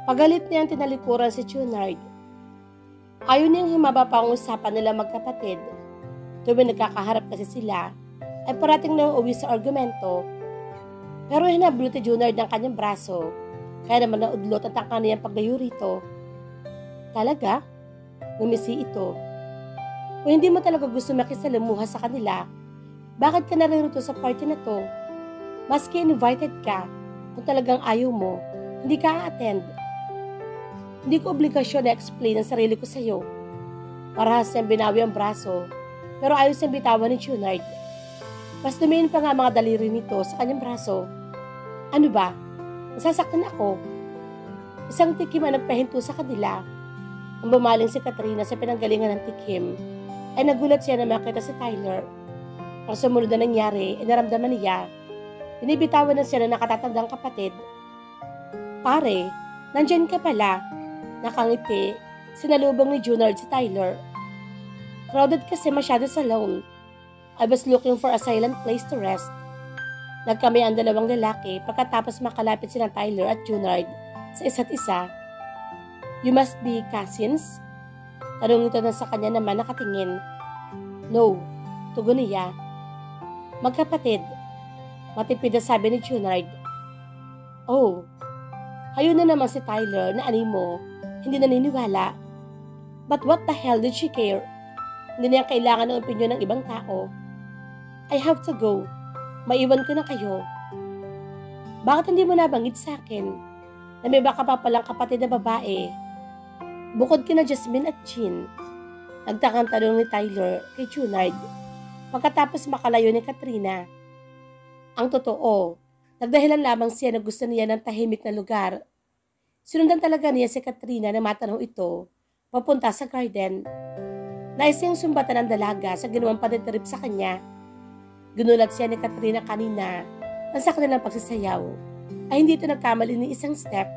Pagalit niyang tinalikuran si Junard. Ayaw niyang humaba pa ang usapan nila magkapatid. Tuwing nagkakaharap kasi sila, ay parating na uuwi sa argumento. Pero hinabulot ni Junard ng kanyang braso, kaya naman naudlot at ang kaniyang paglayo rito. Talaga? Ngumisi ito. Kung hindi mo talaga gusto makisalamuha sa kanila, bakit ka naririto sa party na to? Maski invited ka, kung talagang ayaw mo, hindi ka a-attend. Hindi ko obligasyon na explain ang sarili ko sa iyo. Parahas niyang binawi ang braso, pero ayaw siyang bitawan ni Junard. Mas dumiin pa nga mga daliri nito sa kanyang braso. Ano ba? Nasasaktan ako. Isang tikim ang nagpahinto sa kanila. Ang bumaling si Katrina sa pinanggalingan ng tikim, ay nagulat siya na makita si Tyler. Ang sumunod na nangyari, naramdaman niya. Binibitawan na siya ng nakatatandang kapatid. Pare, nandyan ka pala. Nakangiti, sinalubong ni Junard si Tyler. Crowded kasi masyado sa lawn. I was looking for a silent place to rest. Nagkami ang dalawang lalaki pagkatapos makalapit sila Tyler at Junard sa isa't isa. You must be cousins? Tanong nito na sa kanya naman nakatingin. No, tugon niya. Magkapatid. Matipid na sabi ni Junard. Oh, hayo na naman si Tyler na animo. Hindi naniniwala. But what the hell did she care? Hindi niya kailangan ng opinyon ng ibang tao. I have to go. Maiwan ko na kayo. Bakit hindi mo nabanggit sa akin na may baka pa palang kapatid na babae? Bukod kina Jasmine at Jean. Nagtakang tanong ni Tyler kay Junard pagkatapos makalayo ni Katrina. Ang totoo, nagdahilan lamang siya na gusto niya ng tahimik na lugar. Sinundan talaga niya si Katrina na matanong ito papunta sa garden. Nais niyang sumbatan ng dalaga sa ginawang panitrip sa kanya. Ginulat siya ni Katrina kanina na sa kanilang pagsasayaw ay hindi ito nagkamali ni isang step.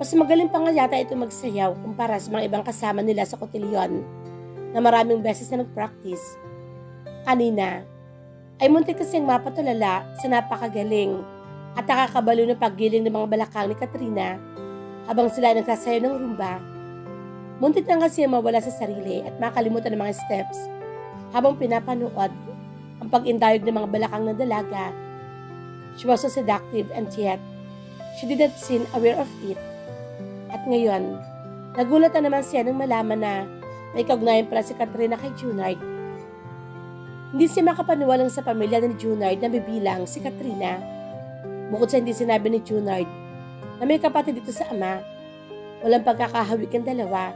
Mas magaling pa nga yata ito magsayaw kumpara sa mga ibang kasama nila sa kotilyon na maraming beses na nag-practice. Kanina ay muntik kasing mapatulala sa napakagaling at nakakabalo ng paggiling ng mga balakang ni Katrina habang sila ay nagsasayaw ng rumba. Muntik na nga siya mawala sa sarili at makalimutan ng mga steps habang pinapanood ang pag-indayog ng mga balakang ng dalaga. She was so seductive and yet she didn't seem aware of it. At ngayon, nagulat na naman siya nang malaman na may kaugnayan pala si Katrina kay Junard. Hindi siya makapaniwalang sa pamilya ni Junard na bibilang si Katrina. Bukod sa hindi sinabi ni Junard na may kapatid dito sa ama, walang pagkakahawig ang dalawa.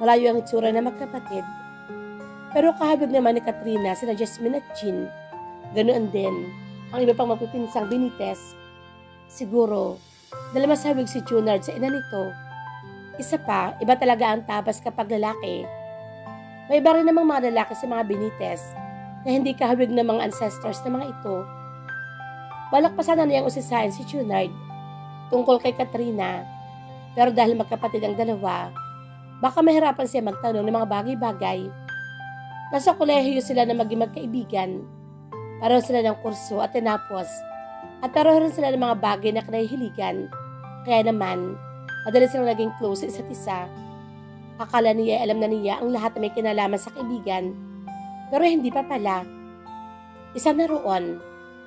Malayo ang itsura na magkapatid. Pero kahawig naman ni Katrina sina Jasmine at Jean. Ganoon din ang iba pang magpipinsang Benitez. Siguro, dahil mas hawig si Junard sa ina nito. Isa pa, iba talaga ang tabas kapag lalaki. May iba rin namang mga lalaki sa mga Benitez na hindi kahawig ng mga ancestors na mga ito. Balak pa sana niyang usisahin si Junard tungkol kay Katrina, pero dahil magkapatid ang dalawa, baka mahirapan siya magtanong ng mga bagay-bagay. Nasa kolehiyo sila na maging magkaibigan, pareho sila ng kurso at tinapos, at pareho rin sila ng mga bagay na kinahihiligan, kaya naman, madali silang naging close sa isa't isa. Akala niya alam na niya ang lahat na may kinalaman sa kaibigan, pero hindi pa pala. Isa na roon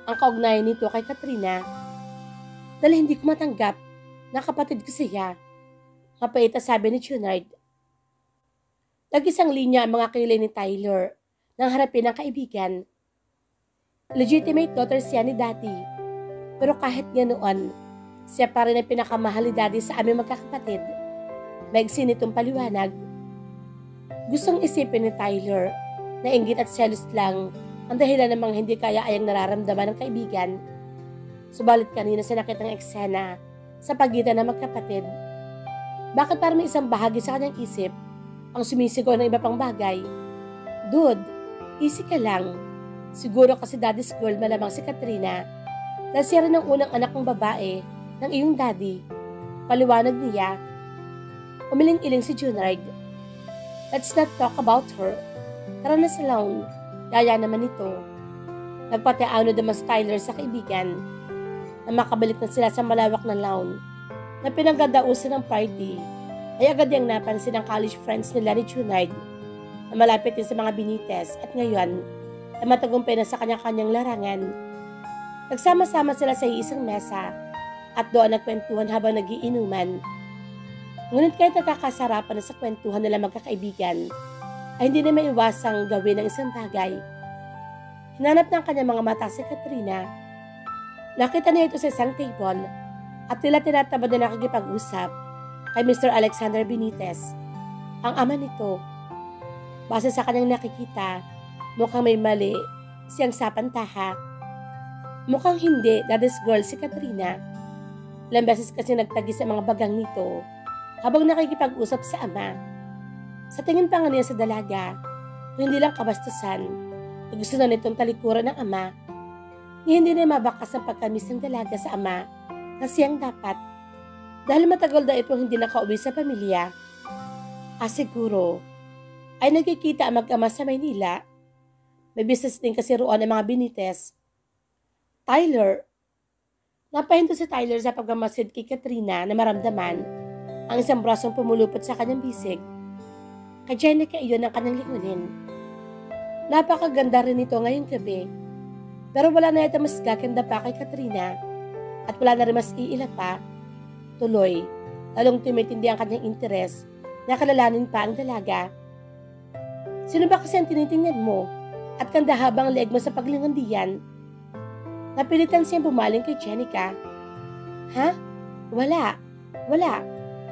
ang kaugnayan nito kay Katrina. Dahil hindi ko matanggap na kapatid ko siya. Mapait na sabi ni Junard. Nag-isang linya ang mga kilay ni Tyler nang harapin ang kaibigan. Legitimate daughter siya ni Daddy. Pero kahit ganoon, siya pa rin ang pinakamahal ni Daddy sa aming magkakapatid. Maigsi nitong paliwanag. Gustong isipin ni Tyler na inggit at selos lang ang dahilan namang hindi kaya ayang nararamdaman ng kaibigan. Subalit kanina sa nakitang eksena sa pagitan ng magkapatid. Bakit parang may isang bahagi sa kanyang isip ang sumisigaw ng iba pang bagay? Dude, easy ka lang. Siguro kasi daddy's girl malamang si Katrina dahil siya rin ang unang anak ng babae ng iyong daddy. Paliwanag niya. Umiling-iling si Junard. Let's not talk about her. Tara na sa lawn. Yaya naman ito. Nagpatiano naman si Tyler sa kaibigan na makabalik na sila sa malawak na lawn. na pinagdadausan ng party ay agad niyang napansin ang college friends nila ni Junard na malapit din sa mga Benitez at ngayon ay matagumpay na sa kanya-kanyang larangan. Nagsama-sama sila sa isang mesa at doon nagkwentuhan habang nagiinuman. Ngunit kahit nagkakasarapan na sa kwentuhan nila magkakaibigan, ay hindi na maiwasang gawin ang isang bagay. Hinanap ng kanyang mga mata si Katrina. Nakita niya ito sa isang table at tila tinatabad na nakikipag-usap kay Mr. Alexander Benitez, ang ama nito. Base sa kanyang nakikita, mukhang may mali siyang sapantaha. Mukhang hindi daddy's girl si Katrina. Ilang beses kasi nagtagi sa mga bagang nito habang nakikipag-usap sa ama. Sa tingin pa nga niya sa dalaga, kung hindi lang kabastusan, gusto na nitong talikuran ng ama, hindi na mabakas ang pagkamis ng dalaga sa ama na siyang dapat. Dahil matagal na itong hindi nakauwi sa pamilya, siguro ay nagkikita ang mag-ama sa Maynila. May business din kasi roon ang mga Benitez. Tyler. Napahinto si Tyler sa pagmamasid kay Katrina na maramdaman ang isang brasong pumulupot sa kanyang bisig. Kay Jenica iyon ang kanyang lingunin. Napakaganda rin ito ngayong gabi. Pero wala na ito mas gaganda pa kay Katrina at wala na rin mas iila pa. Tuloy, lalong tumitindi ang kanyang interes na kalalanin pa ang dalaga. Sino ba kasi ang tinitingnan mo at kanda habang leeg mo sa paglingon diyan? Napilitan siyang bumaling kay Jenica. Ha? Wala.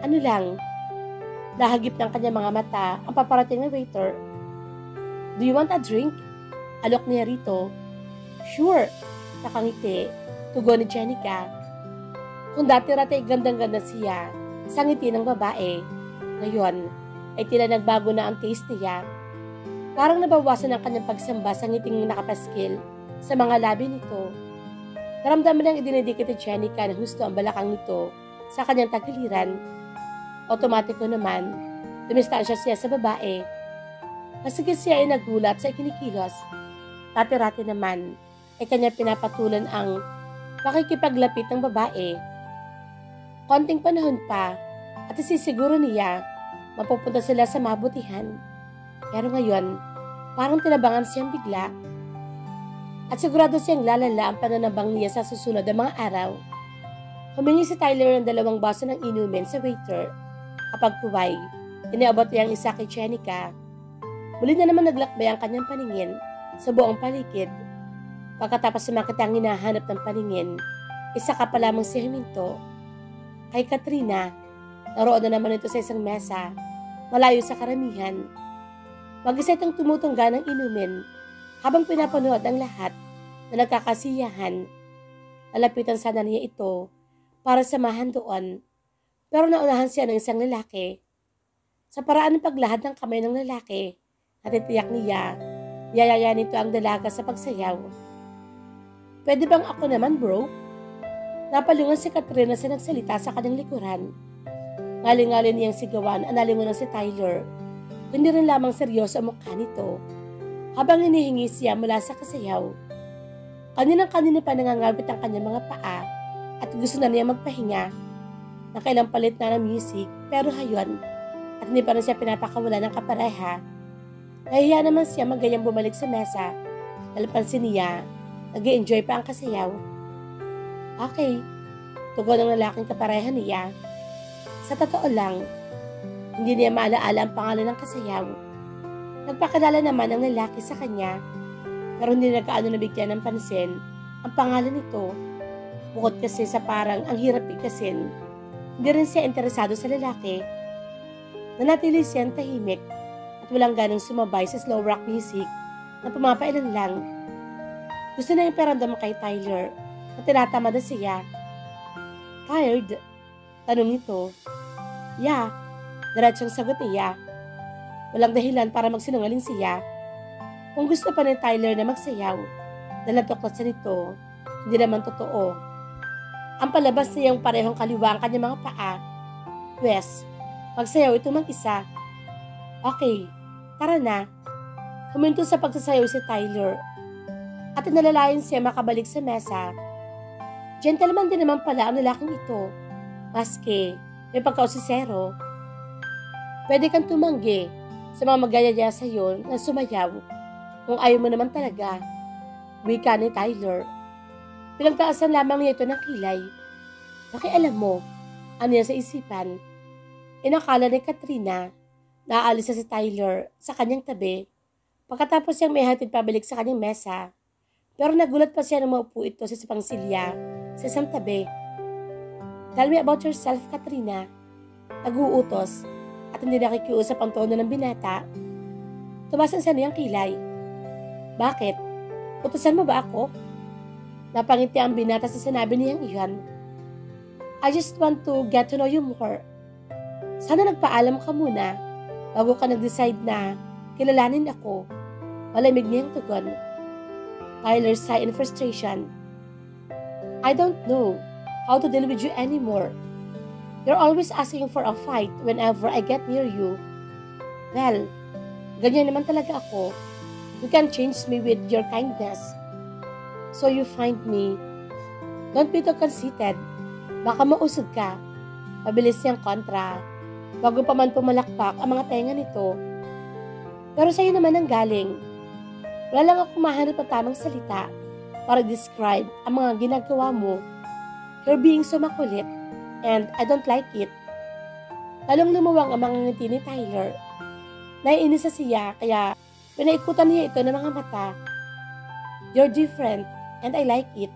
Ano lang? Nahagip ng kanyang mga mata ang paparating na waiter. Do you want a drink? Alok niya rito. Sure. Nakangiti. Tugon ni Jenica. Kung dati-rati gandang-ganda siya sa ngiti ng babae, ngayon ay tila nagbago na ang taste niya. Parang nabawasan ang kanyang pagsamba sa ngiting nakapaskil sa mga labi nito. Naramdaman niyang idinidikit ni Jenica na husto ang balakang nito sa kanyang tagiliran. Otomatiko naman, dumistansya siya sa babae. Masigit siya ay nagulat sa ikinikilos. Dati-rati naman ay kanya pinapatulan ang pakikipaglapit ng babae. Konting panahon pa at isisiguro niya mapupunta sila sa mabutihan. Pero ngayon, parang tinabangan siyang bigla. At sigurado siyang lalala ang pananabang niya sa susunod na mga araw. Humingi si Tyler ng 2 baso ng inumin sa waiter. Kapag kuway, iniabot niya ang isa kay Jenica. Muli na naman naglakbay ang kanyang paningin sa buong paligid. Pagkatapos sumakit ang hinahanap ng paningin, isa ka pa lamang si huminto. Kay Katrina, naroon na naman ito sa isang mesa, malayo sa karamihan. Mag-isa itong tumutungga ng inumin habang pinapanood ang lahat na nagkakasiyahan. Lalapitan sana niya ito para samahan doon. Pero naunahan siya ng isang lalaki. Sa paraan ng paglahad ng kamay ng lalaki, natitiyak niya, yayaya nito ang dalaga sa pagsayaw. Pwede bang ako naman, bro? Napalungan si Katrina sa nagsalita sa kanyang likuran. Ngaling-ngaling niyang sigawan ang nalingunan si Tyler. Kundi rin lamang seryoso ang mukha nito. Habang hinihingi siya mula sa kasayaw. Kaninang-kanina pa nangangabit ang kanyang mga paa at gusto na niya magpahinga. Nakailang palit na ng music pero hayon at hindi pa rin siya pinapakawala ng kapareha. Nahiya naman siya magayang bumalik sa mesa. Nalapansin niya, nag-i-enjoy pa ang kasayaw. Okay, tugon ng lalaking kapareha niya. Sa totoo lang, hindi niya maalaala ang pangalan ng kasayaw. Nagpakilala naman ang lalaki sa kanya pero hindi na kaano nabigyan ng pansin ang pangalan nito. Bukod kasi sa parang ang hirap bigkasin, hindi rin siya interesado sa lalaki. Nanatili siyang tahimik at walang ganang sumabay sa slow rock music na pumapailan lang. Gusto na yung paramdam kay Tyler na tinatamad na siya. Tired? Tanong nito. Yeah, diretsong sagot niya. Walang dahilan para magsinungaling siya. Kung gusto pa ni Tyler na magsayaw, dalatuklat sa nito, hindi naman totoo. Ang palabas niyang parehong kaliwa ang kanyang mga paa. Wes, magsayaw ito mag-isa. Okay, tara na. Huminto sa pagsasayaw si Tyler. At nalalayan siya makabalik sa mesa. Gentleman din naman pala ang lalaking ito. Maske, may pagkausisero. Pwede kang tumanggi sa mga magayaya sa'yo na sumayaw kung ayaw mo naman talaga. Wika ni Tyler. Pinagtaasan lamang niya ito ng kilay. Pakialam mo, ano yan sa isipan? Inakala ni Katrina na aalis na si Tyler sa kanyang tabi pagkatapos siyang may hatid pabalik sa kanyang mesa. Pero nagulat pa siya na maupo ito sa pangsilya sa isang tabi. Tell me about yourself, Katrina. Nag-uutos at hindi nakikiusap ang tono ng binata. Tumasan sa niyang kilay. Bakit? Utusan mo ba ako? Napangiti ang binata sa sinabi niyang iyon. I just want to get to know you more. Sana nagpaalam ka muna bago ka nag-decide na kilalanin ako. Malamig niyang tugon. Tyler sighed in frustration. I don't know how to deal with you anymore. You're always asking for a fight whenever I get near you. Well, ganyan naman talaga ako. You can change me with your kindness. So you find me. Don't be too conceited. Baka mausog ka. Mabilis niyang kontra. Bago pa man pumalakpak ang mga tenga nito. Pero sa'yo naman ang galing. Wala lang ako mahanap ng tamang salita para describe ang mga ginagawa mo. You're being so makulit. And I don't like it. Lalong lumawang ang mga ngiti ni Tyler. Naiinis siya kaya pinaikutan niya ito ng mga mata. You're different and I like it.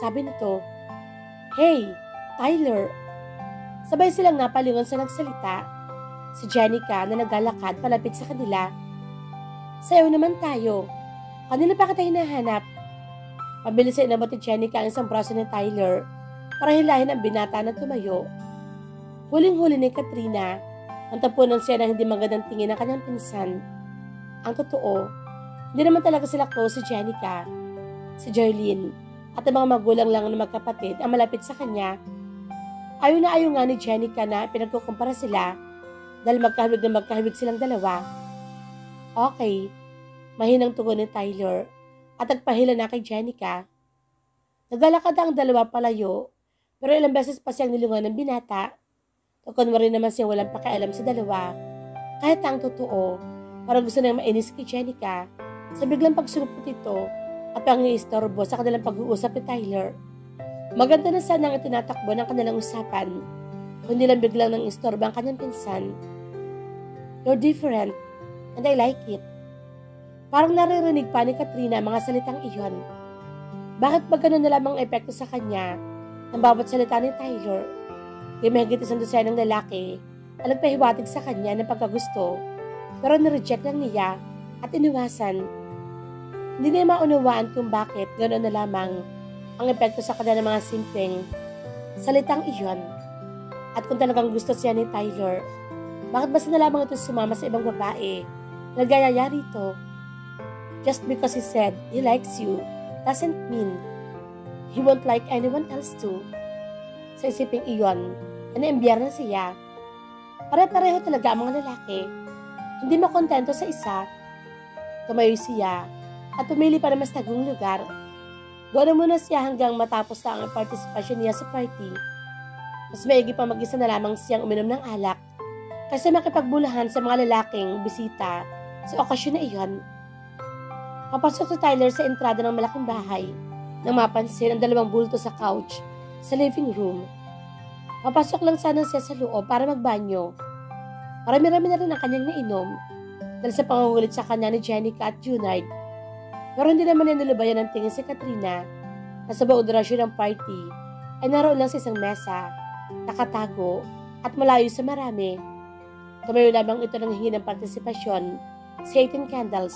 Sabi nito. Hey, Tyler. Sabay silang napalingon sa nagsalita. Si Jenica na naglalakad palapit sa kanila. Sayaw naman tayo. Kanina pa kita hinahanap. Mabilis ay inabot ni Jenica ang isang braso ni Tyler para hilahin ang binata na tumayo. Huling-huli ni Katrina, ang tapunan siya na hindi magandang tingin ng kanyang pinsan. Ang totoo, hindi naman talaga sila close si Jenica, si Joylene, at ang mga magulang lang na magkapatid ang malapit sa kanya. Ayaw na ayaw nga ni Jenica na pinagkukumpara sila dahil magkahawig silang dalawa. Okay, mahinang tugon ni Tyler at nagpahila na kay Jenica. Naglalakad ang dalawa palayo. Pero ilang beses pa siyang nilungan ng binata. Kunwari naman siyang walang pakialam sa dalawa. Kahit ang totoo, parang gusto nang mainis kay Jenica sa biglang pagsulupot ito at pang-iistorbo sa kanilang pag-uusap ni Tyler. Maganda na sana ang tinatakbo ng kanilang usapan, kundi lang biglang nang istorbo ang kanyang pinsan. You're different, and I like it. Parang naririnig pa ni Katrina ang mga salitang iyon. Bakit ba ganun na lamang epekto sa kanya ng bawat salita ni Tyler? Yung mahigit isang dosenang lalaki ang nagpahiwatig sa kanya ng pagkagusto, pero nireject lang niya at iniwasan. Hindi niya maunawaan kung bakit gano'n na lamang ang epekto sa kanya ng mga simpleng salitang iyon. At kung talagang gusto siya ni Tyler, bakit basta na lamang ito sumama sa ibang babae? Nagayaya rito. Just because he said he likes you doesn't mean he won't like anyone else too. Sa isiping iyon, na-embyar na siya. Pare-pareho talaga ang mga lalaki. Hindi makontento sa isa. Tumayo siya at pumili pa ng mas tagong lugar. Doon muna siya hanggang matapos na ang partisipasyon niya sa party. Mas maigi pa mag-isa na lamang siyang uminom ng alak kasi makipagbulahan sa mga lalaking bisita sa okasyon na iyon. Papasok si Tyler sa entrada ng malaking bahay nang mapansin ang dalawang bulto sa couch sa living room. Papasok lang sana siya sa loob para magbanyo. Marami-rami na rin ang kanyang nainom dahil sa pangungulit sa kanya ni Jenica at Junard. Pero hindi naman niya nilubayan ng tingin si Katrina na sa buong durasyon ng party ay naroon lang sa isang mesa, nakatago at malayo sa marami. Tumayo lamang ito ng hingi ng partisipasyon sa 18 candles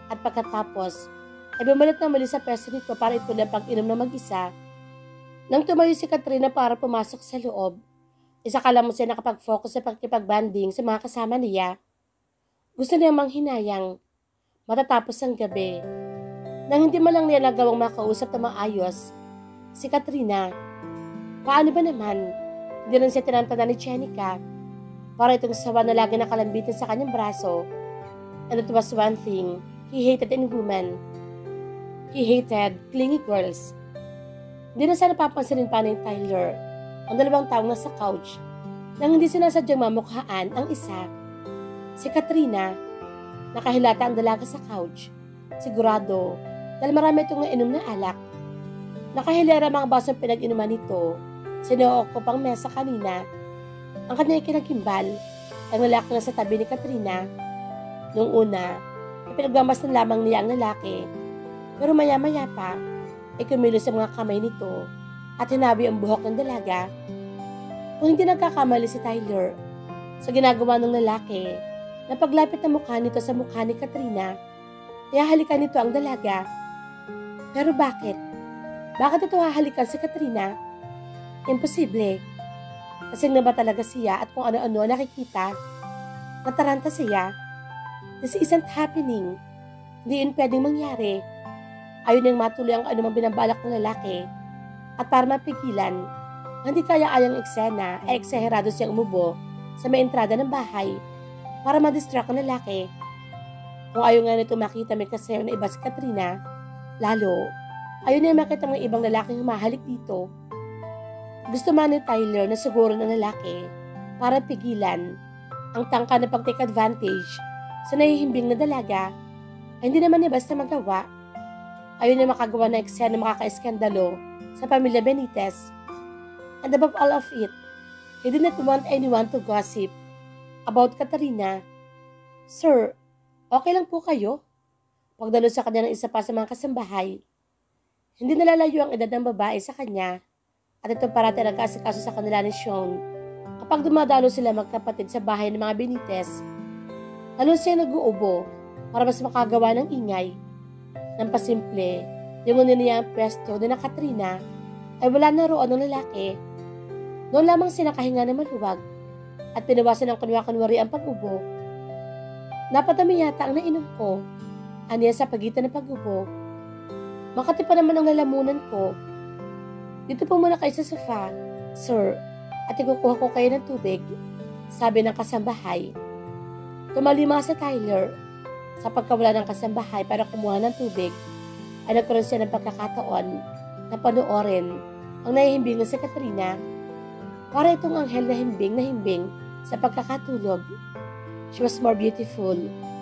at pagkatapos ay bumalik na muli sa pwesto nito para ituloy ang pag-inom na mag-isa. Nang tumayo si Katrina para pumasok sa loob, isa ka lang mo siya nakapag-focus sa pagkipag-banding sa mga kasama niya. Gusto niyang manghinayang matatapos ang gabi nang hindi man lang niya nagawang makausap na maayos. Si Katrina, paano ba naman? Hindi rin siya tinantanan ni Jenica para itong sawa na lagi nakalambitin sa kanyang braso. And it was one thing he hated in women. He hated clingy girls. Hindi na sana papansinin pa ni Tyler ang dalawang taong nasa couch nang hindi sinasadyang mamukhaan ang isa. Si Katrina, nakahilata ang dalaga sa couch. Sigurado, dahil marami itong nainom na alak. Nakahilera mga basong pinag-inuman nito. Sinuok ko pang mesa kanina. Ang kanyang kinagimbal, ang lalaki na sa tabi ni Katrina. Noong una, pinagmamasdan lamang niya ang lalaki. Pero maya-maya pa, ay kumilos sa mga kamay nito at hinabi ang buhok ng dalaga. Kung hindi nagkakamali si Tyler, sa ginagawa ng lalaki, na paglapit ng mukha nito sa mukha ni Katrina, ay hahalikan nito ang dalaga. Pero bakit? Bakit ito hahalikan si Katrina? Imposible. Kasing na ba talaga siya at kung ano-ano nakikita? Nataranta siya. This isn't happening. Hindi yun pwedeng mangyari. Ayaw niyang matuloy ang anumang binabalak ng lalaki. At para mapigilan, hindi kaya-ayang eksena ay eksaherado siyang umubo sa may entrada ng bahay para ma-distract ang lalaki. Kung ayaw nga nito makita may kasayaw na iba si Katrina, lalo, ayaw niya makita mga ibang lalaking humahalik dito. Gusto man ni Tyler na siguro ng lalaki para pigilan ang tangka na pag-take advantage sa nahihimbing na dalaga ay hindi naman niya basta magawa. Ayaw niya makagawa na eksena na makaka-eskandalo sa pamilya Benitez. And above all of it, he did not want anyone to gossip about Katrina. Sir, okay lang po kayo? Pagdalo sa kanya ng isa pa sa mga kasambahay. Hindi nalalayo ang edad ng babae sa kanya at ito parati nag-aasikaso sa kanila ni Sean. Kapag dumadalo sila magkapatid sa bahay ng mga Benitez, lalo siya nag-uubo para mas makagawa ng ingay. Nang pasimple, yung una niya ang pwesto na Katrina ay wala na roon ng lalaki. Noon lamang siya nakahinga na maluwag at pinawasan ng kunwa-kunwari ang pag-ubo. Napadami yata ang nainom ko, aniya sa pagitan ng pag-ubo. Makati pa naman ang lalamunan ko. Dito po muna kayo sa sofa, sir, at ikukuha ko kayo ng tubig, sabi ng kasambahay. Tumalima sa Tyler. Sa pagkawala ng kasambahay para kumuha ng tubig, ay nagkaroon siya ng pagkakataon na panoorin ang nahihimbing na si Katrina. Para itong anghel na himbing sa pagkakatulog. She was more beautiful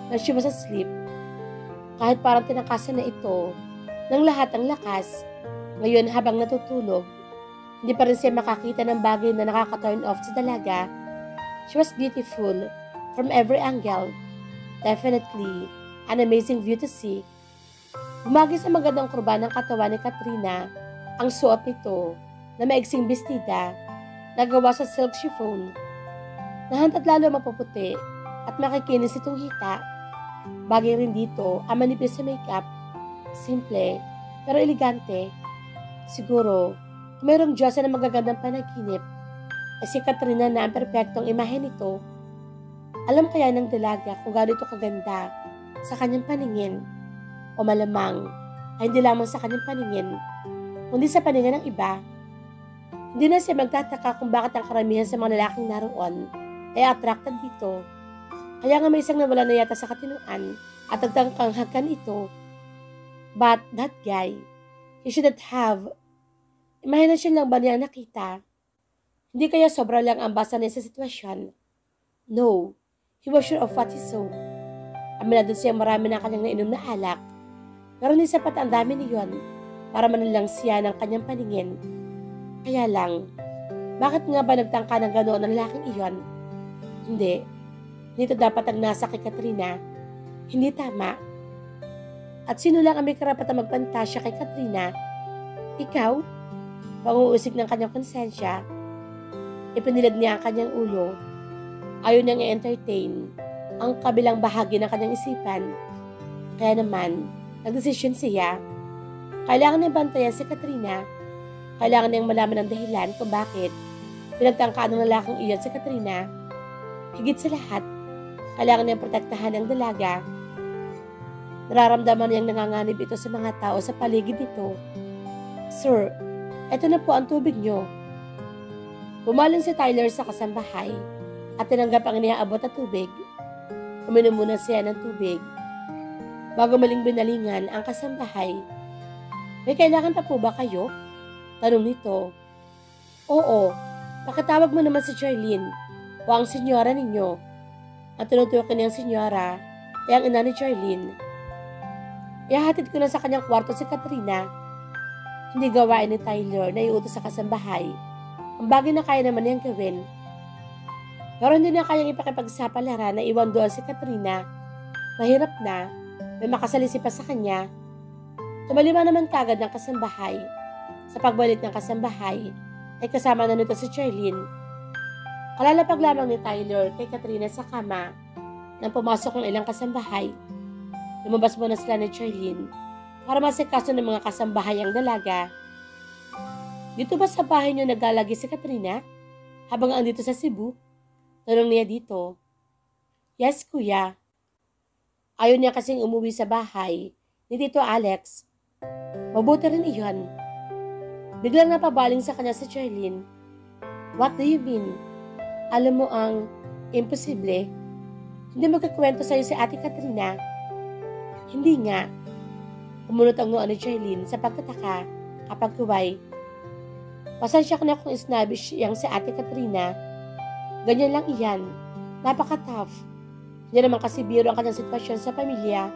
when she was asleep. Kahit parang tinakasan na ito ng lahat ng lakas, ngayon habang natutulog, hindi pa rin siya makakita ng bagay na nakaka-turn off sa dalaga. She was beautiful from every angle. Definitely an amazing view to see. Bumagi sa magandang kurba ng katawan ni Katrina ang suot nito na maiksing bestida nagawa sa silk chiffon. Nahantad lalo mapuputi at makikinis itong hita. Bagay rin dito ang manipis sa makeup. Simple pero elegante. Siguro, kung mayroong Diyosa na magagandang panaginip, ay si Katrina na ang perpektong imahe nito. Alam kaya ng dalaga kung gaano ito kaganda sa kanyang paningin o malamang ay hindi lamang sa kanyang paningin, kundi sa paningin ng iba. Hindi na siya magtataka kung bakit ang karamihan sa mga lalaking naroon ay attracted dito. Kaya nga may isang nawala na yata sa katinuan at nagtangkanghakan ito. But that guy, he shouldn't have. Imahinasyon lang ba niya nakita? Hindi kaya sobra lang ang basa niya sa sitwasyon? No, he was sure of what he saw. Aminado siyang marami na kanyang nainom na alak, pero hindi sapat ang dami niyon para manilang siya ng kanyang paningin. Kaya lang, bakit nga ba nagtangka ng ganoon ang lalaking iyon? Hindi. Dito dapat ang nasa kay Katrina. Hindi tama. At sino lang ang may karapatang magpantasya kay Katrina? Ikaw? Panguusig ng kanyang konsensya. Ipinilad niya ang kanyang ulo. Ayaw niyang i-entertain ang kabilang bahagi ng kanyang isipan. Kaya naman, nagdesisyon siya. Kailangan niyang bantayan si Katrina. Kailangan niyang malaman ang dahilan kung bakit pinagtangkaan ng lalaking iyon si Katrina. Higit sa lahat, kailangan niyang protektahan ang dalaga. Nararamdaman niyang nanganganib ito sa mga tao sa paligid nito. Sir, eto na po ang tubig niyo. Bumalon si Tyler sa kasambahay at tinanggap ang iniaabot na tubig. Uminom muna siya ng tubig. Bago maling binalingan ang kasambahay, may kailangan pa po ba kayo? Tanong nito. Oo, Pakitawag mo naman si Charlene o ang senyora ninyo. Ang tinutukoy niyang senyora ay ang ina ni Charlene. Ihahatid ko na sa kanyang kwarto si Katrina. Hindi gawain ni Tyler na iutos sa kasambahay. Ang bagay na kaya naman niyang gawin. Pero hindi na kayang ipakipagsapalaran na iwan doon si Katrina. Mahirap na, may makasalisi pa sa kanya. Tumalima naman kagad ng kasambahay. Sa pagbalik ng kasambahay, ay kasama na nito si Charlene. Kalalapag lamang ni Tyler kay Katrina sa kama nang pumasok ang ilang kasambahay. Lumabas muna sila ni Charlene para masikaso ng mga kasambahay ang dalaga. Dito ba sa bahay niyo naglalagi si Katrina habang andito sa Cebu? Tanong niya dito. Yes, kuya. Ayaw niya kasing umuwi sa bahay ni Tito Alex. Mabuti rin iyon. Biglang napabaling sa kanya si Charlene. What do you mean? Alam mo ang imposible? Hindi magkakwento sa'yo si Ate Katrina. Hindi nga. Kumunot ang noon ni Charlene sa pagtataka kapag kuway. Pasensya ko na kung isnabish yang si Ate Katrina. Ganyan lang iyan. Napaka-tough. Hindi naman kasi biro ang kanyang sitwasyon sa pamilya.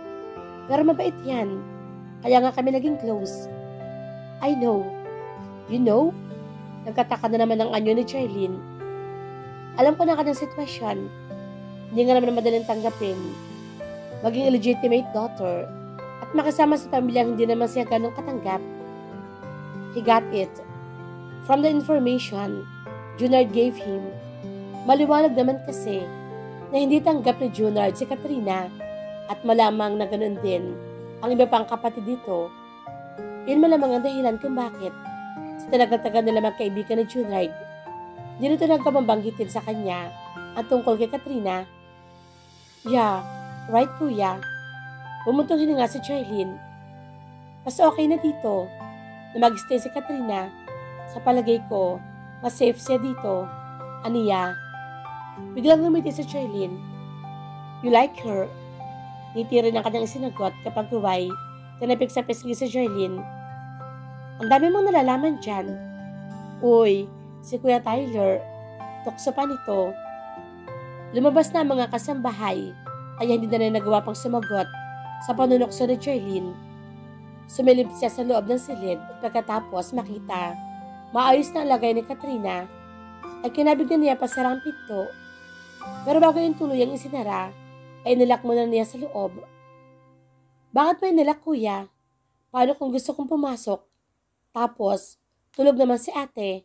Pero mabait yan. Kaya nga kami naging close. I know. You know? Nagkataka na naman ang anyo ni Charlene. Alam ko na kanyang sitwasyon. Hindi nga naman madaling tanggapin. Maging illegitimate daughter. At makasama sa pamilyang hindi naman siya ganong katanggap. He got it. From the information Junard gave him, maliwanag naman kasi na hindi tanggap ni Junard si Katrina at malamang na ganoon din ang iba pang kapatid dito. Yun malamang ang dahilan kung bakit sa tagal-tagal nila magkaibigan ni Junard, di nito nagkamambanggitin sa kanya ang tungkol kay Katrina. Yeah, right kuya. Bumuntong hininga si Charlene. Mas okay na dito na mag-stay si Katrina. Sa palagay ko, mas safe siya dito. Aniya. Biglang ngumiti si Charlene. You like her? Ngiti rin ang kanyang sinagot kapag huway. Tinapik sa pisngi si Charlene. Ang dami mong nalalaman dyan. Uy, si Kuya Tyler. Tukso pa nito. Lumabas na ang mga kasambahay kaya hindi na nagawa pang sumagot sa panunokso ni Charlene. Sumilip siya sa loob ng silid pagkatapos makita maayos na ang lagay ni Katrina ay kinabigyan niya pasarang pinto. Pero bago yung tuluyang isinara, ay nilak muna niya sa loob. Bakit may nilak kuya? Paano kung gusto kong pumasok? Tapos, tulog naman si ate.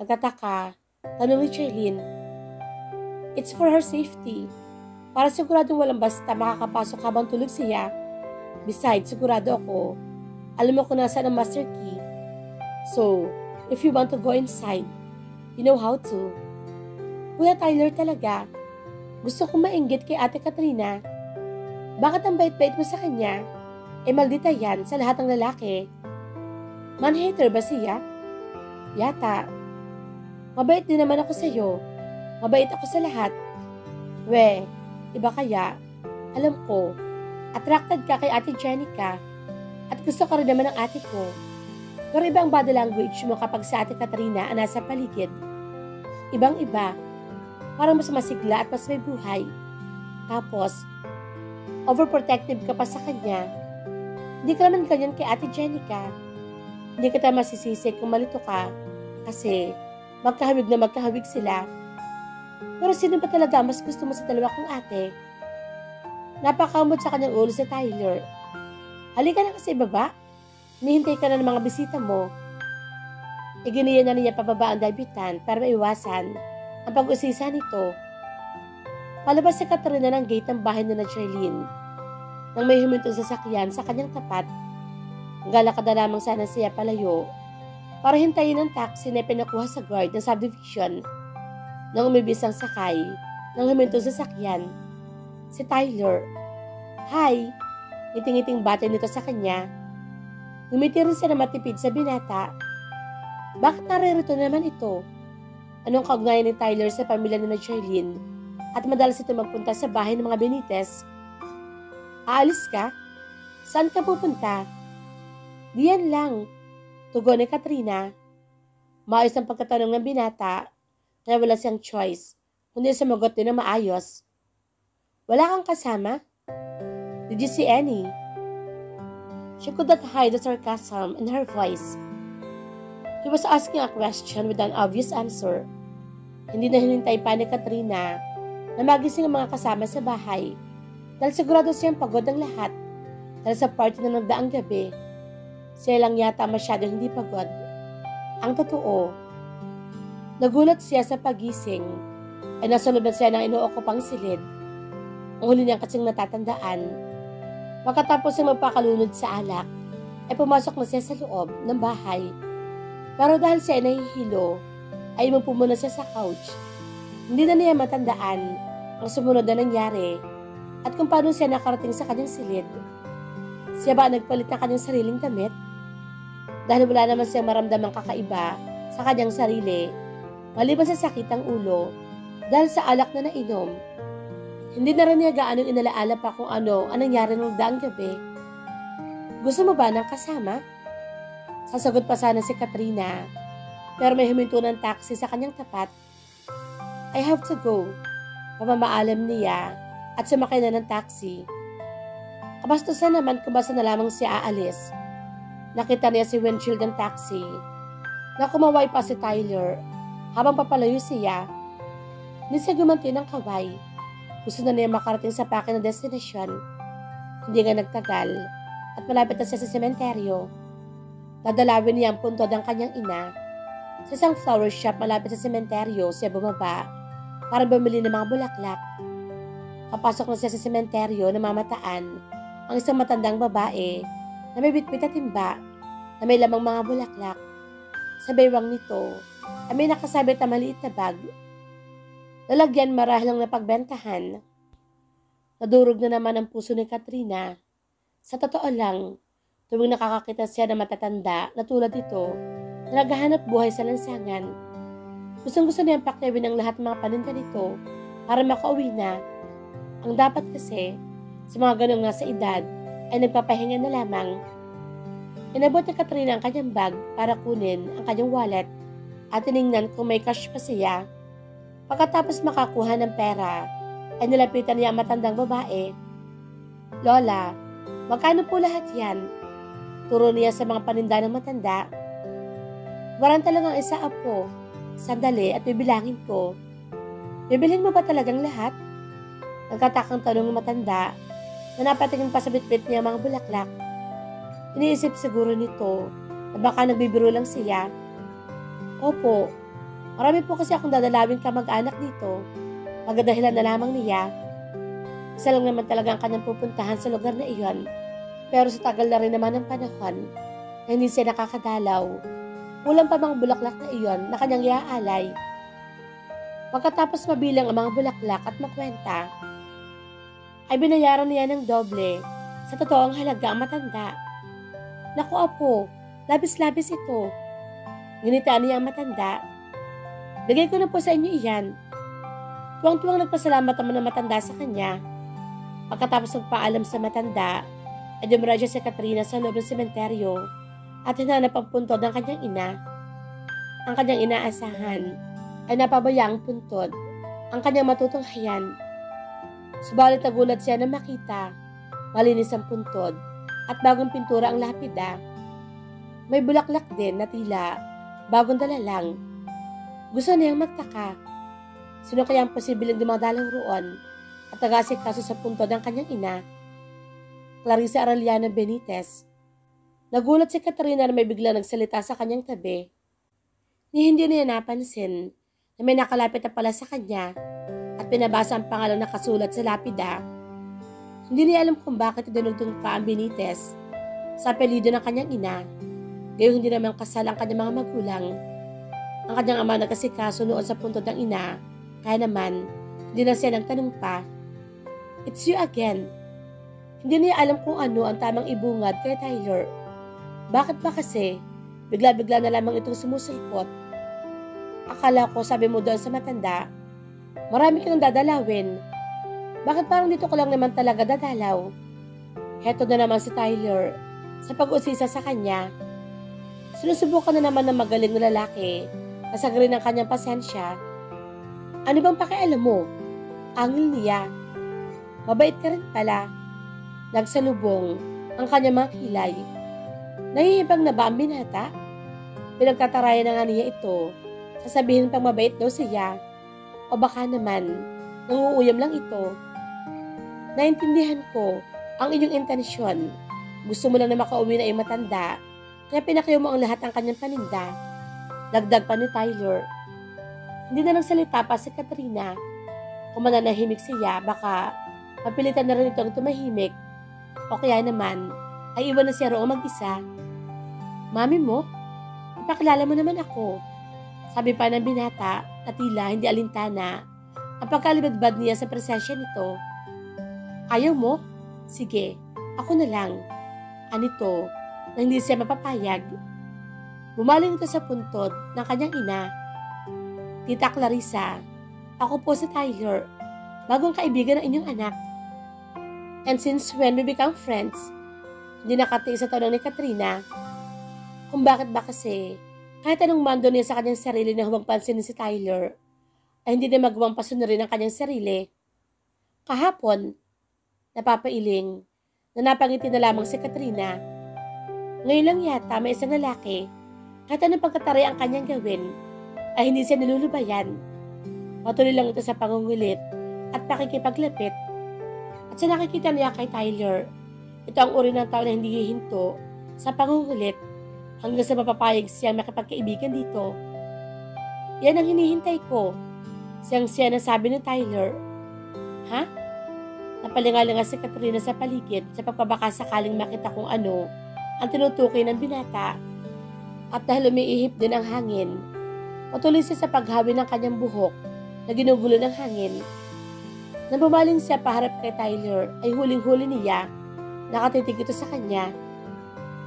Nagtataka, tanong ni Charlene. It's for her safety. Para siguradong walang basta makakapasok habang tulog siya. Besides, sigurado ako, alam mo kung nasaan ang master key. So, if you want to go inside, you know how to. Kuya Tyler talaga, gusto kong mainggit kay Ate Katrina. Bakit ang bait-bait mo sa kanya? Eh maldita yan sa lahat ng lalaki. Man-hater ba siya? Yata. Mabait din naman ako sa'yo. Mabait ako sa lahat. We, iba kaya? Alam ko, attracted ka kay Ate Jenica at gusto ka rin naman ng ate ko. Pero iba ang body language mo kapag sa Ate Katrina ang nasa paligid. Ibang-iba. Parang mas masigla at mas may buhay. Tapos, overprotective ka pa sa kanya. Hindi ka naman ganyan kay Ate Jenica. Hindi kita masisisi kung malito ka kasi magkahawig na magkahawig sila. Pero sino ba talaga mas gusto mo sa dalawa kong ate? Napakamot sa kanyang ulo si Tyler. Halika na kasi baba. Nihintay ka na ng mga bisita mo. Iginiya na niya pababa ang debutant para maiwasan ang pag-usisa nito. Palabas si Katrina ng gate ng bahay na Charlene. Nang may humintong sasakyan sa kanyang tapat, galakad na lamang sana siya palayo para hintayin ang taxi na pinakuha sa guard ng subdivision. Nang umibis ang sakay, nang humintong sasakyan, si Tyler. Hi! Ngiting-ngiting bata nito sa kanya. Ngumiti rin siya na matipid sa binata. Bakit naririto naman ito? Anong kaugnayan ni Tyler sa pamilya ni Charlene at madalas ito magpunta sa bahay ng mga Benitez? Aalis ka? Saan ka pupunta? Diyan lang. Tugon ni Katrina. Maayos ang pagkatanong ng binata kaya wala siyang choice, kundi sumagot din na maayos. Wala kang kasama? Did you see any? She could not hide the sarcasm in her voice. He was asking a question with an obvious answer. Hindi na hinintay pa ni Katrina na magising ang mga kasama sa bahay dahil sigurado siyang pagod ang lahat dahil sa party na nagdaang gabi. Siya lang yata masyado hindi pagod. Ang totoo, nagulat siya sa pagising ay nasunod na siya ng inuokupang silid. Ang huli niyang kasing natatandaan. Pagkatapos ng magpakalunod sa alak, ay pumasok na siya sa loob ng bahay. Pero dahil siya ay nahihilo, ay magpumuna siya sa couch. Hindi na niya matandaan ang sumunod na nangyari at kung paano siya nakarating sa kanyang silid. Siya ba nagpalit ng kanyang sariling damit? Dahil wala naman siyang maramdamang kakaiba sa kanyang sarili, maliban sa sakit ang ulo dahil sa alak na nainom. Hindi na rin niya gaanong inalaala pa kung ano ang nangyari nung daang gabi. Gusto mo ba ng kasama? Sasagot pa sana si Katrina, pero may huminto ng taxi sa kanyang tapat. I have to go, pamamaalam niya at sumakay na ng taxi. Kabastusan naman kung basta na lamang siya aalis. Nakita niya si windshield ng taxi na kumaway pa si Tyler habang papalayo siya. Hindi siya gumanti ng kaway. Gusto na niya makarating sa pake na destinasyon. Hindi nga nagtagal at malapit na siya sa sementeryo. Dadalawin niya ang puntod ng kanyang ina. Sa isang flower shop malapit sa sementeryo siya bumaba para bumili ng mga bulaklak. Kapasok na siya sa sementeryo na mamataan ang isang matandang babae na may bitbit at timba na may lamang mga bulaklak. Sa baywang nito ay may nakasabit na maliit na bag. Lalagyan marahil ang napagbentahan. Nadurog na naman ang puso ni Katrina. Sa totoo lang, tuwing nakakakita siya ng matatanda na tulad ito na naghahanap buhay sa lansangan, gustong-gusto niyang pakiawin ang lahat ng mga paninda nito para makauwi na. Ang dapat kasi, sa mga ganong nasa edad, ay nagpapahinga na lamang. Inabot ni Katrina ang kanyang bag para kunin ang kanyang wallet at tiningnan kung may cash pa siya. Pagkatapos makakuha ng pera, ay nilapitan niya ang matandang babae. Lola, magkano po lahat yan? Turo niya sa mga paninda ng matanda. 40 lang ang isa, apo. Sandali at bibilangin ko. Bibilhin mo ba talagang lahat? Nagkatakang tanong ng matanda na napatingin pa sa bitbit niya mga bulaklak. Iniisip siguro nito na baka nagbibiro lang siya. Opo, marami po kasi akong dadalawin kamag-anak dito. Magadahilan na lamang niya. Isa lang naman talaga ang kanyang pupuntahan sa lugar na iyon. Pero sa tagal na rin naman ng panahon na hindi siya nakakadalaw, kulang pa mga bulaklak na iyon na kanyang iaalay. Pagkatapos mabilang ang mga bulaklak at makwenta, ay binayaran niya ng doble sa totoong halaga ang matanda. Naku apo, labis-labis ito. Nginitaan niya ang matanda. Bigay ko na po sa inyo iyan. Tuwang-tuwang nagpasalamat naman ng matanda sa kanya. Pagkatapos magpaalam sa matanda, ay dumiradyo si Katrina sa loob ng sementeryo at hinanap ang puntod ng kanyang ina. Ang kanyang inaasahan ay napabayaang puntod ang kanyang matutunghayan. Subalit nagulat siya na makita malinis ang puntod at bagong pintura ang lapida. May bulaklak din na tila bagong dala lang. Gusto niyang magtaka. Sino kaya ang posibleng dumadalaw roon at nag-asikaso sa puntod ng kanyang ina? Clarissa Arellano Benitez. Nagulat si Katrina na may bigla nagsalita sa kanyang tabi. Hindi niya napansin na may nakalapit na pala sa kanya at pinabasa ang pangalang nakasulat sa lapida. Hindi niya alam kung bakit dinugtong pa ang Benitez sa apelyido ng kanyang ina. Gayong hindi naman kasal ang kanyang mga magulang. Ang kanyang ama nagkasikaso noon sa puntod ng ina, kaya naman, hindi na siya nagtanong pa. It's you again. Hindi niya alam kung ano ang tamang ibungad kay Tyler. Bakit ba kasi, bigla-bigla na lamang itong sumusulpot? Akala ko sabi mo doon sa matanda, marami kang dadalawin. Bakit parang dito ko lang naman talaga dadalaw? Heto na naman si Tyler sa pag-usisa sa kanya. Sinusubukan na naman ng magaling na lalaki na sagarin ang kanyang pasensya Ano bang pakialam mo? Angil niya. Mabait ka rin pala. Nagsalubong ang kanyang mga kilay. Nahihibang na ba ang binata? Pinagtatarayan na nga niya ito. Sasabihin pang mabait daw siya. O baka naman, nanguuyam lang ito. Naintindihan ko ang inyong intensyon. Gusto mo lang na makauwi na ay matanda, kaya pinakayo mo ang lahat ng kanyang paninda. Dagdag pa ni Tyler. Hindi na nagsalita pa si Katrina. Kung mananahimik siya, baka mapilitan na rin itong tumahimik. O kaya naman, ay iwan na siya roong mag-isa. Mami mo, ipakilala mo naman ako. Sabi pa ng binata na tila hindi alintana ang pagkalibadbad niya sa presensya nito. Ayaw mo? Sige, ako na lang. Anito, na hindi siya mapapayag. Bumaling ito sa puntod ng kanyang ina. Tita Clarissa, ako po si Tyler, bagong kaibigan ng inyong anak. And since when we become friends, hindi nakatiis sa tanong ni Katrina kung bakit ba kasi kahit anong mando niya sa kanyang sarili na huwag pansinin si Tyler, ay hindi na magawang pasunurin ang kanyang sarili. Kahapon, napapailing na napangiti na lamang si Katrina. Ngayon lang yata may isang lalaki, kahit anong pagkataray ang kanyang gawin, ay hindi siya nilulubayan. Patuloy lang ito sa pangungulit at pakikipaglapit. At sa nakikita niya kay Tyler, ito ang uri ng tao na hindi hihinto sa pangungulit hanggang sa mapapayag siyang makipagkaibigan dito. Yan ang hinihintay ko. Siyang-siya na sabi ni Tyler. Ha? Napalingalinga si Katrina sa paligid sa pagpabaka sakaling makita kung ano ang tinutukoy ng binata. At dahil umiihip din ang hangin, patuloy siya sa paghawi ng kanyang buhok na ginugulo ng hangin. Nang bumaling siya paharap kay Tyler ay huling-huli niya, nakatitig ito sa kanya.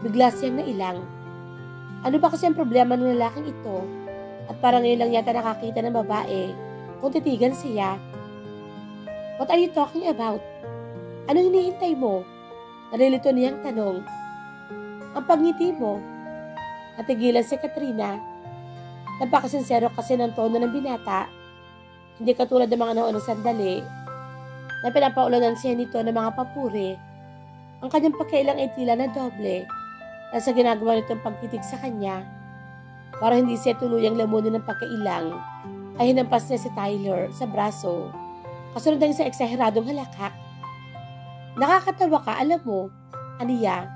Bigla siyang nailang. Ano ba kasi ang problema ng lalaking ito? At parang ngayon lang yata nakakita ng babae kung titigan siya. What are you talking about? Anong hinihintay mo? Narilito niyang tanong. Ang pagngiti mo. Natigilan si Katrina. Napakasinsero kasi ng tono ng binata. Hindi katulad ng mga naunang sandali na pinapaulanan siya nito ng mga papuri. Ang kanyang pagkailang ay tila na doble dahil sa ginagawa nitong pagtitig sa kanya. Para hindi siya tuluyang lamunin ng pagkailang, ay hinampas niya si Tyler sa braso. Kasunod ng isang eksaheradong halakak. Nakakatawa ka, alam mo, aniya.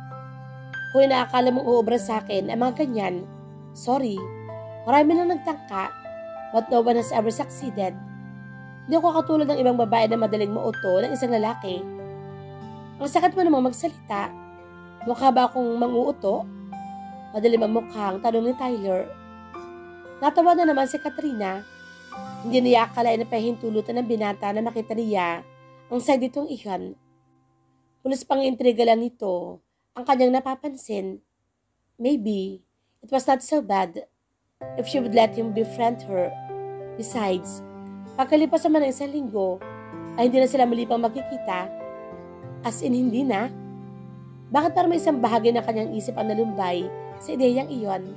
Kung inaakala mong uubra sa akin ang mga ganyan, sorry, marami nang nagtangka, but no one has ever succeeded. Hindi ako katulad ng ibang babae na madaling mauto ng isang lalaki. Ang sakit mo namang magsalita. Mukha ba akong manguuto? Madalim ang mukhang tanong ni Tyler. Natawa na naman si Katrina. Hindi niya akalain na pahintulutan ng binata na makita niya ang side nitong iyon. Pulos pang intriga lang nito ang kanyang napapansin. Maybe it was not so bad if she would let him befriend her. Besides, pagkalipas naman ng isang linggo, ay hindi na sila muli pang magkikita. As in hindi na. Bakit parang may isang bahagi ng kanyang isip ang nalumbay sa ideyang iyon?